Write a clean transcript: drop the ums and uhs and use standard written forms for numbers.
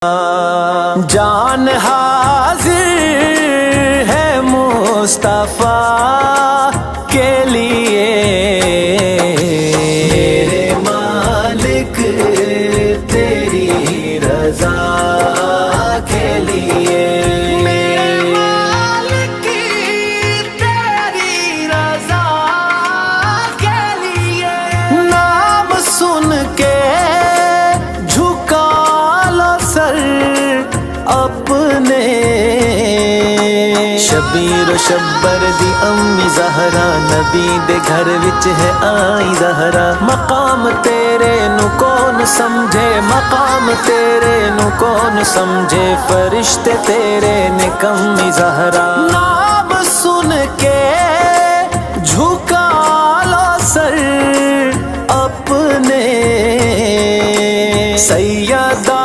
जान हाजिर है मुस्तफा के लिए, मेरे मालिक तेरी रजा के लिए, मेरे मालिक तेरी रजा के लिए। नाम सुन के झुका लो सर अपने, शबीर शब्बर दी अम्मी ज़हरा, नबी दे घर विच है आई ज़हरा। मकाम तेरे नु कौन समझे, मकाम तेरे नु कौन समझे, फरिश्ते तेरे ने कम्मी ज़हरा। नाम सुन के झुका लो सर अपने, सैयदा